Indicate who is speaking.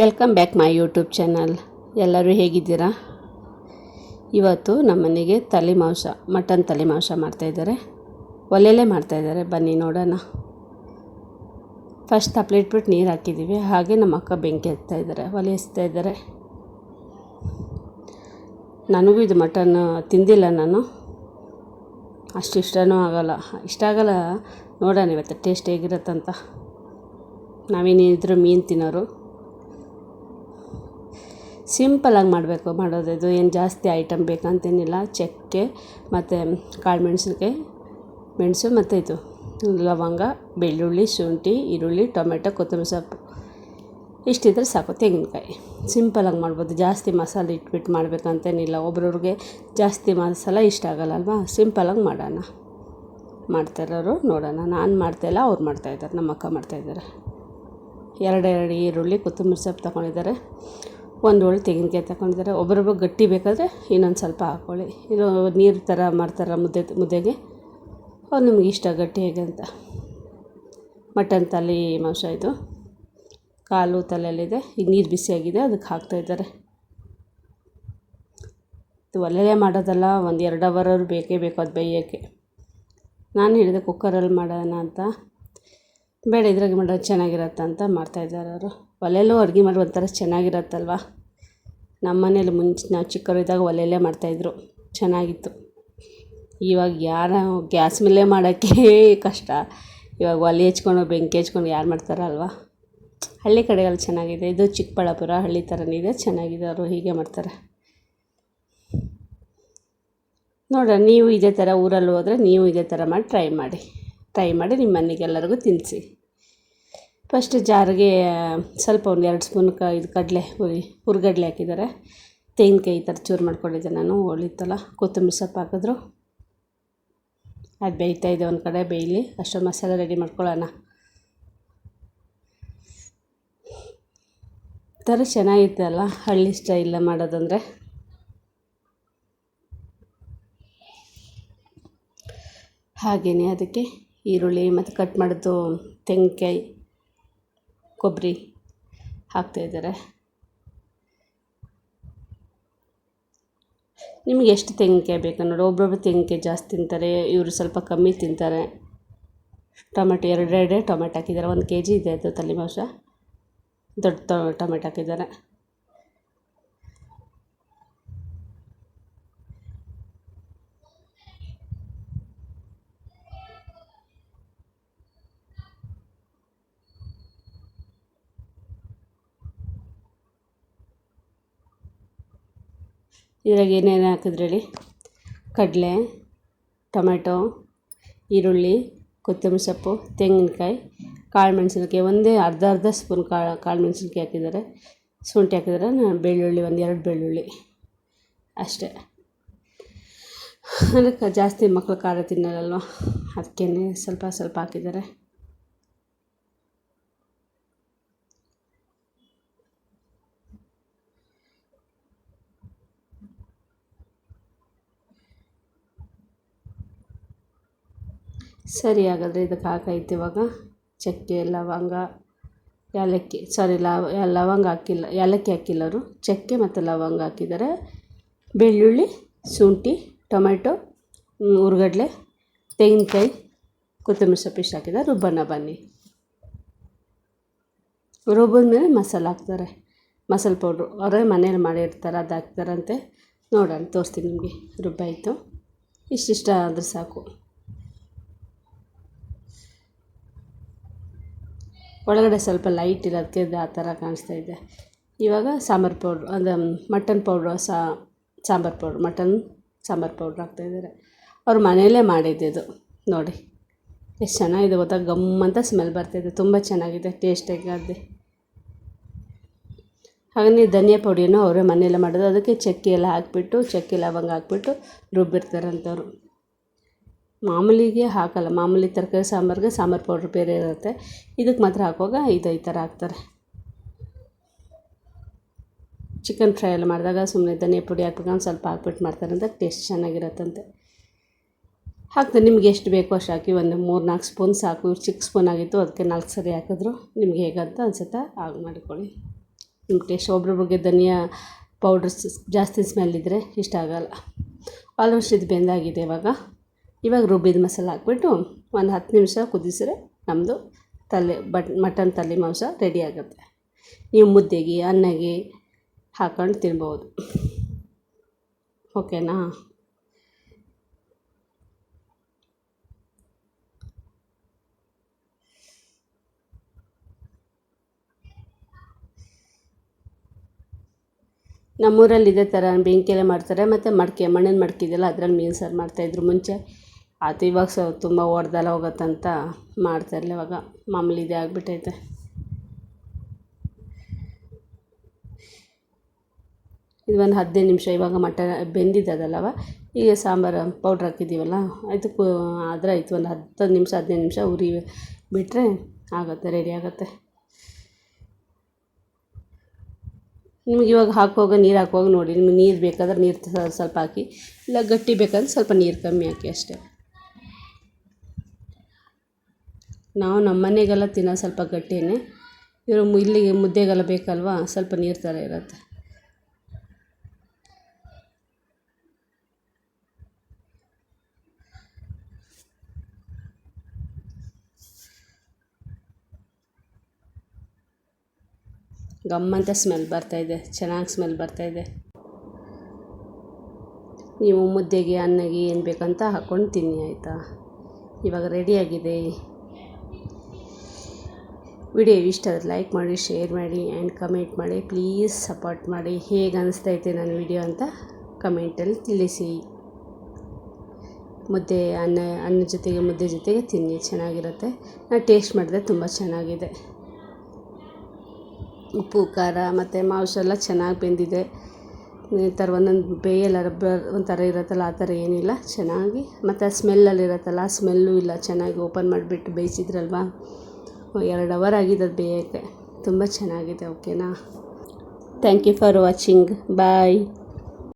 Speaker 1: Welcome back my YouTube channel. ಎಲ್ಲರೂ ಹೇಗಿದ್ದೀರಾ? ಇವತ್ತು ನಮ್ಮನೆಗೆ ಮಟನ್ ತಲೆ ಮಾಂಸ ಮಾಡ್ತಾಯಿದ್ದಾರೆ. ಒಲೆಯಲ್ಲೇ ಮಾಡ್ತಾಯಿದ್ದಾರೆ, ಬನ್ನಿ ನೋಡೋಣ. ಫಸ್ಟ್ ತಪ್ಪಲೆ ಇಟ್ಬಿಟ್ಟು ನೀರು ಹಾಕಿದ್ದೀವಿ. ಹಾಗೆ ನಮ್ಮ ಅಕ್ಕ ಬೆಂಕಿ ಹಚ್ತಾಯಿದ್ದಾರೆ, ಒಲೆ ಹಚ್ತಾಯಿದ್ದಾರೆ. ನನಗೂ ಇದು ಮಟನ್ ತಿಂದಿಲ್ಲ, ನಾನು ಅಷ್ಟು ಇಷ್ಟ ಆಗಲ್ಲ. ನೋಡೋಣ ಇವತ್ತು ಟೇಸ್ಟ್ ಹೇಗಿರುತ್ತಂತ. ನಾವೇನಿದ್ರು ಮೀನು ತಿನ್ನೋರು. ಸಿಂಪಲಾಗಿ ಮಾಡೋದು ಏನು ಜಾಸ್ತಿ ಐಟಮ್ ಬೇಕಂತೇನಿಲ್ಲ. ಚಕ್ಕೆ ಮತ್ತು ಕಾಳು ಮೆಣಸು ಮತ್ತು ಇದು ಲವಂಗ, ಬೆಳ್ಳುಳ್ಳಿ, ಶುಂಠಿ, ಈರುಳ್ಳಿ, ಟೊಮೆಟೊ, ಕೊತ್ತಂಬರಿ ಸೊಪ್ಪು ಇಷ್ಟಿದ್ರೆ ಸಾಕು. ತೆಂಗಿನಕಾಯಿ ಸಿಂಪಲಾಗಿ ಮಾಡ್ಬೋದು. ಜಾಸ್ತಿ ಮಸಾಲೆ ಇಟ್ಬಿಟ್ಟು ಮಾಡಬೇಕಂತೇನಿಲ್ಲ. ಒಬ್ರವ್ರಿಗೆ ಜಾಸ್ತಿ ಮಸಾಲೆ ಇಷ್ಟ ಆಗಲ್ಲ ಅಲ್ವಾ. ಸಿಂಪಲಾಗಿ ಮಾಡ್ತಾಯಿರೋರು ನೋಡೋಣ. ನಾನು ಮಾಡ್ತಾಯಿಲ್ಲ, ಅವ್ರು ಮಾಡ್ತಾಯಿದ್ದಾರೆ, ನಮ್ಮ ಅಕ್ಕ ಮಾಡ್ತಾಯಿದ್ದಾರೆ. ಎರಡು ಈರುಳ್ಳಿ, ಕೊತ್ತಂಬರಿ ಸೊಪ್ಪು ತೊಗೊಂಡಿದ್ದಾರೆ. ಒಂದು ಒಳ್ಳೆ ತೆಂಗಿನಕಾಯಿ ತಗೊಂಡಿದ್ದಾರೆ. ಒಬ್ಬರೊಬ್ಬರು ಗಟ್ಟಿ ಬೇಕಾದರೆ ಇನ್ನೊಂದು ಸ್ವಲ್ಪ ಹಾಕ್ಕೊಳ್ಳಿ. ಇದು ನೀರು ಥರ ಮಾಡ್ತಾರೆ ಮುದ್ದೆಗೆ, ಅವ್ರು ನಿಮ್ಗೆ ಇಷ್ಟ ಗಟ್ಟಿ ಹೇಗೆ ಅಂತ. ಮಟನ್ ತಲೆ ಮಾಂಸ ಇದು, ಕಾಲು ತಲೆಯಲ್ಲಿದೆ. ಈಗ ನೀರು ಬಿಸಿಯಾಗಿದೆ, ಅದಕ್ಕೆ ಹಾಕ್ತಾಯಿದ್ದಾರೆ. ಇದು ಒಲೆಯಲ್ಲೇ ಮಾಡೋದಲ್ಲ, 1-2 ಅವರ್ ಬೇಕೇ ಬೇಕು ಅದು ಬೇಯೋಕ್ಕೆ. ನಾನು ಹೇಳಿದೆ ಕುಕ್ಕರಲ್ಲಿ ಮಾಡೋಣ ಅಂತ. ಬೇಡ, ಇದ್ರಾಗೆ ಮಾಡೋದು ಚೆನ್ನಾಗಿರತ್ತೆ ಅಂತ ಮಾಡ್ತಾಯಿದ್ದಾರೆ ಅವರು. ಒಲೆಯಲ್ಲೂ ಅಡುಗೆ ಮಾಡಿ ಒಂಥರ ಚೆನ್ನಾಗಿರತ್ತಲ್ವ. ನಮ್ಮ ಮನೇಲಿ ನಾವು ಚಿಕ್ಕವರಿದ್ದಾಗ ಒಲೆಯಲ್ಲೇ ಮಾಡ್ತಾಯಿದ್ರು, ಚೆನ್ನಾಗಿತ್ತು. ಇವಾಗ ಯಾರು ಗ್ಯಾಸ್ ಮೇಲೆ ಮಾಡೋಕ್ಕೆ ಕಷ್ಟ. ಇವಾಗ ಒಲೆ ಹೆಚ್ಕೊಂಡು ಬೆಂಕಿ ಹೆಚ್ಕೊಂಡು ಯಾರು ಮಾಡ್ತಾರಲ್ವ. ಹಳ್ಳಿ ಕಡೆಯಲ್ಲಿ ಚೆನ್ನಾಗಿದೆ. ಇದು ಚಿಕ್ಕಬಳ್ಳಾಪುರ ಹಳ್ಳಿ ಥರನೇ ಇದೆ, ಚೆನ್ನಾಗಿದೆ. ಅವರು ಹೀಗೆ ಮಾಡ್ತಾರೆ. ನೋಡೋಣ, ನೀವು ಇದೇ ಥರ ಊರಲ್ಲಿ ಹೋದರೆ ನೀವು ಇದೇ ಥರ ಮಾಡಿ ಟ್ರೈ ಮಾಡಿ ನಿಮ್ಮ ಮನೆಗೆಲ್ಲರಿಗೂ ತಿನ್ನಿಸಿ. ಫಸ್ಟ್ ಜಾರಿಗೆ ಸ್ವಲ್ಪ 1-2 ಸ್ಪೂನ್ ಹುರ್ಗಡ್ಲೆ ಹಾಕಿದ್ದಾರೆ. ತೆಂಗಿನಕಾಯಿ ಈ ಥರ ಚೂರು ಮಾಡ್ಕೊಂಡಿದ್ದೆ ನಾನು, ಒಳಿತಲ್ಲ. ಕೊತ್ತಂಬರಿ ಸೊಪ್ಪು ಹಾಕಿದ್ರು. ಅದು ಬೇಯ್ತಾಯಿದೆ, ಒಂದು ಕಡೆ ಬೇಯಲಿ. ಅಷ್ಟೊಂದು ಮಸಾಲೆ ರೆಡಿ ಮಾಡ್ಕೊಳ್ಳೋಣ. ಥರ ಚೆನ್ನಾಗಿರುತ್ತೆ ಅಲ್ಲ ಹಳ್ಳಿ ಸ್ಟೈಲ್ ಮಾಡೋದಂದರೆ. ಹಾಗೆಯೇ ಅದಕ್ಕೆ ಈರುಳ್ಳಿ ಮತ್ತು ಕಟ್ ಮಾಡಿದ್ದು ತೆಂಗಿನಕಾಯಿ, ಕೊಬ್ಬರಿ ಹಾಕ್ತಾಯಿದ್ದಾರೆ. ನಿಮಗೆ ಎಷ್ಟು ತೆಂಗಿನಕಾಯಿ ಬೇಕು ನೋಡಿ. ಒಬ್ಬೊಬ್ಬರು ತೆಂಗಿನಕಾಯಿ ಜಾಸ್ತಿ ತಿಂತಾರೆ, ಇವರು ಸ್ವಲ್ಪ ಕಮ್ಮಿ ತಿಂತಾರೆ. ಟೊಮೆಟೊ 2 ಟೊಮೆಟೊ ಹಾಕಿದ್ದಾರೆ. 1 kg ಇದೆ ಅದು ತಲೆ ಮಾಂಸ. ದೊಡ್ಡ ಟೊಮೆಟೊ ಹಾಕಿದ್ದಾರೆ. ಇದ್ರಾಗ ಏನೇನು ಹಾಕಿದ್ರೆ ಹೇಳಿ. ಕಡಲೆ, ಟೊಮೆಟೊ, ಈರುಳ್ಳಿ, ಕೊತ್ತಂಬರಿ ಸೊಪ್ಪು, ತೆಂಗಿನಕಾಯಿ, ಕಾಳು ಮೆಣಸಿನ್ಕಾಯಿ. ಒಂದೇ ಅರ್ಧ ಸ್ಪೂನ್ ಕಾಳು ಮೆಣಸಿನ್ಕಾಯಿ ಹಾಕಿದ್ದಾರೆ. ಶುಂಠಿ ಹಾಕಿದ್ದಾರೆ. ಬೆಳ್ಳುಳ್ಳಿ 1-2 ಬೆಳ್ಳುಳ್ಳಿ ಅಷ್ಟೇ. ಅದಕ್ಕೆ ಜಾಸ್ತಿ ಮಕ್ಕಳು ಖಾರ ತಿನ್ನೋಲ್ಲಲ್ವ, ಅದಕ್ಕೇ ಸ್ವಲ್ಪ ಹಾಕಿದ್ದಾರೆ. ಸರಿ, ಹಾಗಾದರೆ ಇದಕ್ಕೆ ಹಾಕೈತೆ ಇವಾಗ. ಚಕ್ಕೆ, ಲವಂಗ, ಏಲಕ್ಕಿ. ಲವಂಗ ಹಾಕಿಲ್ಲ, ಏಲಕ್ಕಿ ಹಾಕಿಲ್ಲ ಅವರು. ಚಕ್ಕೆ ಮತ್ತು ಲವಂಗ ಹಾಕಿದ್ದಾರೆ. ಬೆಳ್ಳುಳ್ಳಿ, ಶುಂಠಿ, ಟೊಮೆಟೊ, ಹುರ್ಗಡ್ಲೆ, ತೆಂಗಿನಕಾಯಿ, ಕೊತ್ತಂಬರಿ ಸೊಪ್ಪು ಇಷ್ಟು ಹಾಕಿದ್ದಾರೆ. ರುಬ್ಬನ ಬನ್ನಿ. ರುಬ್ಬಿದ್ಮೇಲೆ ಮಸಾಲೆ ಹಾಕ್ತಾರೆ. ಮಸಾಲೆ ಪೌಡ್ರು ಅವರೇ ಮನೇಲಿ ಮಾಡಿರ್ತಾರೆ, ಅದು ಹಾಕ್ತಾರಂತೆ. ನೋಡೋಣ, ತೋರಿಸ್ತೀನಿ ನಿಮಗೆ. ರುಬ್ಬಾಯಿತು, ಇಷ್ಟಿಷ್ಟ ಆದರೆ ಸಾಕು. ಒಳಗಡೆ ಸ್ವಲ್ಪ ಲೈಟ್ ಇರೋದಕ್ಕೆ ಆ ಥರ ಕಾಣಿಸ್ತಾ ಇದೆ. ಇವಾಗ ಸಾಂಬಾರು ಪೌಡ್ರು, ಅದು mutton powder, sambar powder, mutton sambar powder ಹಾಕ್ತಾಯಿದ್ದಾರೆ. ಅವ್ರು ಮನೆಯಲ್ಲೇ ಮಾಡಿದ್ದಿದ್ದು ನೋಡಿ. ಎಷ್ಟು ಚೆನ್ನಾಗಿದೆ ಗೊತ್ತಾ, ಗಮ್ಮಂತ ಸ್ಮೆಲ್ ಬರ್ತಾಯಿದೆ. ತುಂಬ ಚೆನ್ನಾಗಿದೆ ಟೇಸ್ಟಾಗಿ. ಹಾಗೆಯೇ ಧನಿಯಾ ಪುಡಿಯನ್ನು ಅವರೇ ಮನೆಯಲ್ಲೇ ಮಾಡೋದು. ಅದಕ್ಕೆ ಚಕ್ಕೆ ಎಲ್ಲ ಹಾಕಿಬಿಟ್ಟು, ಚಕ್ಕೆ ಲವಂಗ ಹಾಕ್ಬಿಟ್ಟು ರುಬ್ಬಿರ್ತಾರಂಥವ್ರು. ಮಾಮೂಲಿಗೆ ಹಾಕಲ್ಲ. ಮಾಮೂಲಿ ತರಕಾರಿ ಸಾಂಬಾರಿಗೆ ಸಾಂಬಾರು ಪೌಡ್ರ್ ಬೇರೆ ಇರುತ್ತೆ. ಇದಕ್ಕೆ ಮಾತ್ರ ಹಾಕುವಾಗ ಈ ಥರ ಹಾಕ್ತಾರೆ. ಚಿಕನ್ ಫ್ರೈ ಎಲ್ಲ ಮಾಡಿದಾಗ ಸುಮ್ಮನೆ ಧನಿಯಾ ಪುಡಿ ಹಾಕ್ಬೇಕು, ಸ್ವಲ್ಪ ಹಾಕ್ಬಿಟ್ಟು ಮಾಡ್ತಾರಂತೆ. ಟೇಸ್ಟ್ ಚೆನ್ನಾಗಿರತ್ತಂತೆ. ಹಾಕ್ತಾರೆ. ನಿಮ್ಗೆ ಎಷ್ಟು ಬೇಕೋ ಅಷ್ಟು ಹಾಕಿ. ಒಂದು 3-4 ಸ್ಪೂನ್ ಸಾಕು. ಚಿಕ್ಕ ಸ್ಪೂನ್ ಆಗಿತ್ತು, ಅದಕ್ಕೆ 4 ಸರಿ ಹಾಕಿದ್ರು. ನಿಮ್ಗೆ ಹೇಗಂತ ಅನ್ಸುತ್ತೆ ಆಗ ಮಾಡಿಕೊಳ್ಳಿ. ನಿಮ್ಮ ಟೇಸ್ಟ್. ಒಬ್ರೊಬ್ರಿಗೆ ಧನಿಯಾ ಪೌಡ್ರ್ ಜಾಸ್ತಿ ಸ್ಮೆಲ್ ಇದ್ದರೆ ಇಷ್ಟ ಆಗೋಲ್ಲ. ಆಲ್ಮೋಸ್ಟ್ ಇದು ಬೆಂದಾಗಿದೆ. ಇವಾಗ ರುಬ್ಬಿದ ಮಸಾಲ ಹಾಕ್ಬಿಟ್ಟು ಒಂದು 10 ನಿಮಿಷ ಕುದಿಸಿದ್ರೆ ನಮ್ಮದು ಮಟನ್ ತಲೆ ಮಾಂಸ ರೆಡಿ ಆಗುತ್ತೆ. ನೀವು ಮುದ್ದೆಗೆ ಅನ್ನಗೆ ಹಾಕೊಂಡು ತಿನ್ಬೋದು. ಓಕೆನಾ? ನಮ್ಮೂರಲ್ಲಿ ಇದೇ ಥರ ಬೆಂಕಿಯಲ್ಲೇ ಮಾಡ್ತಾರೆ. ಮತ್ತು ಮಣ್ಣಿನ ಮಡಿಕೆ ಇದೆಯಲ್ಲ ಅದರಲ್ಲಿ ಮೀನು ಸಾರು ಮಾಡ್ತಾಯಿದ್ರು ಮುಂಚೆ. ಅದು ಇವಾಗ ತುಂಬ ಒಡ್ದೆಲ್ಲ ಹೋಗುತ್ತಂತ ಮಾಡ್ತಾಯಿರಲಿಲ್ಲ. ಇವಾಗ ಮಾಮೂಲಿ ಇದೇ ಆಗಿಬಿಟ್ಟೈತೆ. ಇದು ಒಂದು 15 ನಿಮಿಷ ಇವಾಗ ಮಟನ್ ಬೆಂದಿದ್ದದಲ್ಲವ. ಈಗ ಸಾಂಬಾರು ಪೌಡ್ರ್ ಹಾಕಿದ್ದೀವಲ್ಲ ಅದಕ್ಕೆ ಆದರೆ ಆಯಿತು. ಒಂದು 10 ನಿಮಿಷ 15 ನಿಮಿಷ ಉರಿ ಬಿಟ್ಟರೆ ಆಗುತ್ತೆ, ರೆಡಿ ಆಗುತ್ತೆ. ನಿಮ್ಗೆ ಇವಾಗ ಹಾಕುವಾಗ ನೀರು ಹಾಕುವಾಗ ನೋಡಿ, ನಿಮ್ಗೆ ನೀರು ಬೇಕಾದ್ರೆ ನೀರು ಸ್ವಲ್ಪ ಹಾಕಿ, ಇಲ್ಲ ಗಟ್ಟಿ ಬೇಕಾದ್ರೆ ಸ್ವಲ್ಪ ನೀರು ಕಮ್ಮಿ ಹಾಕಿ ಅಷ್ಟೇ. ನಾವು ನಮ್ಮ ಮನೆಗೆಲ್ಲ ತಿನ್ನೋ ಸ್ವಲ್ಪ ಗಟ್ಟಿನೇ. ಇವರು ಇಲ್ಲಿಗೆ ಮುದ್ದೆಗೆಲ್ಲ ಬೇಕಲ್ವ, ಸ್ವಲ್ಪ ನೀರು ಥರ ಇರುತ್ತೆ. ಗಮ್ಮಂತ ಸ್ಮೆಲ್ ಬರ್ತಾಯಿದೆ, ಚೆನ್ನಾಗಿ ಸ್ಮೆಲ್ ಬರ್ತಾಯಿದೆ. ನೀವು ಮುದ್ದೆಗೆ ಅನ್ನಗೆ ಏನು ಬೇಕಂತ ಹಾಕ್ಕೊಂಡು ತಿನ್ನಿ, ಆಯಿತಾ? ಇವಾಗ ರೆಡಿಯಾಗಿದೆ. ವಿಡಿಯೋ ಇಷ್ಟ ಆದರೆ ಲೈಕ್ ಮಾಡಿ, ಶೇರ್ ಮಾಡಿ ಆ್ಯಂಡ್ ಕಮೆಂಟ್ ಮಾಡಿ. ಪ್ಲೀಸ್ ಸಪೋರ್ಟ್ ಮಾಡಿ. ಹೇಗೆ ಅನಿಸ್ತೈತೆ ನನ್ನ ವಿಡಿಯೋ ಅಂತ ಕಮೆಂಟಲ್ಲಿ ತಿಳಿಸಿ. ಅನ್ನ ಜೊತೆಗೆ ಮುದ್ದೆ ಜೊತೆಗೆ ತಿನ್ನಿ, ಚೆನ್ನಾಗಿರುತ್ತೆ. ನಾನು ಟೇಸ್ಟ್ ಮಾಡಿದೆ, ತುಂಬ ಚೆನ್ನಾಗಿದೆ. ಉಪ್ಪು ಖಾರ ಮತ್ತು ಮಾಂಸ ಎಲ್ಲ ಚೆನ್ನಾಗಿ ಬೆಂದಿದೆ. ಈ ಥರ ಒಂದೊಂದು ಬೇಯಲ್ಲ, ಒಂಥರ ಇರುತ್ತಲ್ಲ ಆ ಥರ ಏನಿಲ್ಲ, ಚೆನ್ನಾಗಿ. ಮತ್ತು ಸ್ಮೆಲ್ಲಲ್ಲಿ ಇರುತ್ತಲ್ಲ ಆ ಸ್ಮೆಲ್ಲು ಇಲ್ಲ. ಚೆನ್ನಾಗಿ ಓಪನ್ ಮಾಡಿಬಿಟ್ಟು ಬೇಯಿಸಿದ್ರಲ್ವ, 2 ಅವರ್ ಆಗಿದೆ ಅದು ಬೇಯೋಕ್ಕೆ. ತುಂಬ ಚೆನ್ನಾಗಿದೆ. ಓಕೆನಾ? Thank you for watching. Bye.